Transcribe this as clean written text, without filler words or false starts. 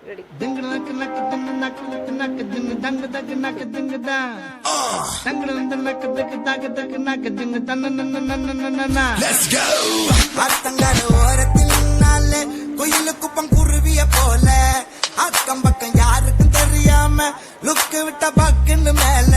Ready. திங்கு நக்கு நக்கு திங்கு நக்கு நக்கு நக்கு திங்கு தங்கு தக்கு நக்கு திங்கு தான் தங்கு நந்து நக்கு தக்கு தக்கு தக்கு நக்கு திங்கு தன்னு நன்னு நன்னு நன்னா. Let's go. ஆத்தங்கர ஓரத்தில் நின்னாலே குயிலு குப்பம் குருவிய போல அக்கம் பக்கம் யாருக்கும் தெரியாம லுக்கு விட்ட பக்குன்னு மேல